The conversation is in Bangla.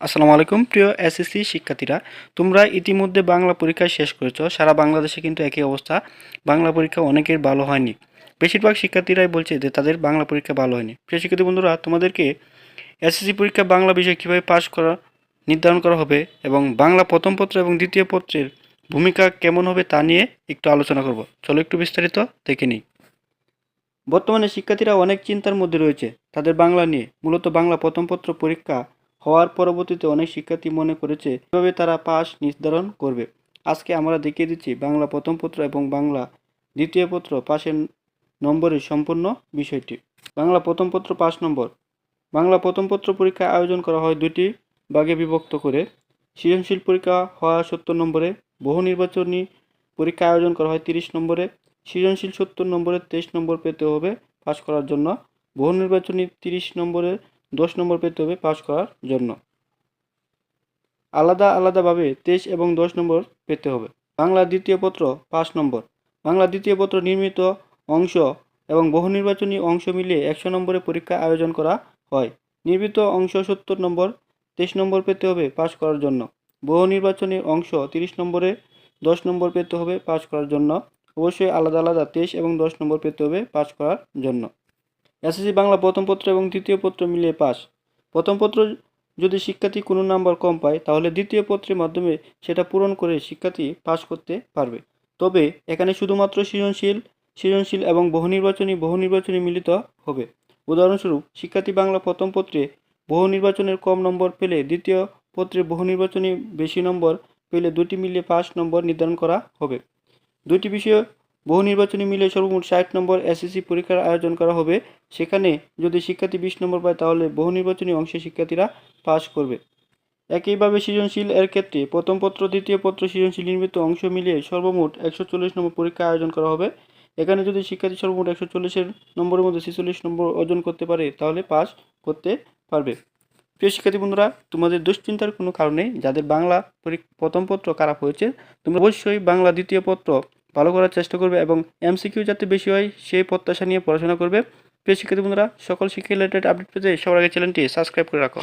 আসসালামু আলাইকুম প্রিয় এসএসসি শিক্ষার্থীরা, তোমরা ইতিমধ্যে বাংলা পরীক্ষা শেষ করেছো। সারা বাংলাদেশে কিন্তু একই অবস্থা, বাংলা পরীক্ষা অনেকের ভালো হয়নি। বেশিরভাগ শিক্ষার্থীরাই বলছে যে তাদের বাংলা পরীক্ষা ভালো হয়নি। প্রিয় শিক্ষার্থী বন্ধুরা, তোমাদেরকে এসএসসি পরীক্ষা বাংলা বিষয় কীভাবে পাশ করা নির্ধারণ করা হবে এবং বাংলা প্রথম পত্র এবং দ্বিতীয় পত্রের ভূমিকা কেমন হবে তা নিয়ে একটু আলোচনা করব। চলো একটু বিস্তারিত দেখে নিই। বর্তমানে শিক্ষার্থীরা অনেক চিন্তার মধ্যে রয়েছে তাদের বাংলা নিয়ে। মূলত বাংলা প্রথম পত্র পরীক্ষা হওয়ার পরবর্তীতে অনেক শিক্ষার্থী মনে করেছে কিভাবে তারা পাস নির্ধারণ করবে। আজকে আমরা দেখিয়ে দিচ্ছি বাংলা প্রথম পত্র এবং বাংলা দ্বিতীয় পত্র পাশের নম্বরের সম্পূর্ণ বিষয়টি। বাংলা প্রথম পত্র 5 নম্বর। বাংলা প্রথম পত্র পরীক্ষা আয়োজন করা হয় দুটি ভাগে বিভক্ত করে। সৃজনশীল পরীক্ষা হয় 70 নম্বরে, বহু নির্বাচনী পরীক্ষা আয়োজন করা হয় 30 নম্বরে। সৃজনশীল 70 নম্বরে 23 নম্বর পেতে হবে পাস করার জন্য, বহু নির্বাচনী 30 নম্বরে 10 নম্বর পেতে হবে পাস করার জন্য। আলাদা আলাদাভাবে 23 এবং 10 নম্বর পেতে হবে। বাংলা দ্বিতীয় পত্র 5 নম্বর। বাংলা দ্বিতীয় পত্র নির্মিত অংশ এবং বহু নির্বাচনী অংশ মিলিয়ে 100 নম্বরে পরীক্ষা আয়োজন করা হয়। নির্মিত অংশ 70 নম্বর, 23 নম্বর পেতে হবে পাস করার জন্য। বহু নির্বাচনী অংশ 30 নম্বরে 10 নম্বর পেতে হবে পাস করার জন্য। অবশ্যই আলাদা আলাদা 23 এবং 10 নম্বর পেতে হবে পাস করার জন্য। এসএসসি বাংলা প্রথম পত্র এবং দ্বিতীয় পত্র মিলিয়ে পাস। প্রথম পত্র যদি শিক্ষার্থী কোনো নাম্বার কম পায় তাহলে দ্বিতীয় পত্রের মাধ্যমে সেটা পূরণ করে শিক্ষার্থী পাস করতে পারবে। তবে এখানে শুধুমাত্র সৃজনশীল এবং বহু নির্বাচনী মিলিত হবে। উদাহরণস্বরূপ, শিক্ষার্থী বাংলা প্রথম পত্রে বহু নির্বাচনের কম নম্বর পেলে দ্বিতীয় পত্রে বহু নির্বাচনী বেশি নম্বর পেলে দুটি মিলিয়ে 5 নম্বর নির্ধারণ করা হবে। দুইটি বিষয়ে বহু নির্বাচনী মিলে সর্বমোট 60 নম্বর এসএসসি পরীক্ষার আয়োজন করা হবে। সেখানে যদি শিক্ষার্থী 20 নম্বর পায় তাহলে বহু নির্বাচনী অংশে শিক্ষার্থীরা পাস করবে। একইভাবে সৃজনশীল এর ক্ষেত্রে প্রথম পত্র দ্বিতীয় পত্র সৃজনশীল নির্মিত অংশ মিলিয়ে সর্বমোট 140 নম্বর পরীক্ষা আয়োজন করা হবে। এখানে যদি শিক্ষার্থী সর্বমোট 140 নম্বরের মধ্যে 46 নম্বর অর্জন করতে পারে তাহলে পাস করতে পারবে। প্রিয় শিক্ষার্থী বন্ধুরা, তোমাদের দুশ্চিন্তার কোনো কারণ নেই। যাদের বাংলা প্রথম পত্র খারাপ হয়েছে, তোমরা অবশ্যই বাংলা দ্বিতীয় পত্র ভালো করার চেষ্টা করবে এবং এমসিকিউ যাতে বেশি হয় সেই প্রত্যাশা নিয়ে পড়াশোনা করবে। প্রিয় শিক্ষার্থী বন্ধুরা, সকল শিক্ষা রিলেটেড আপডেট পেতে সবার আগে চ্যানেলটি সাবস্ক্রাইব করে রাখো।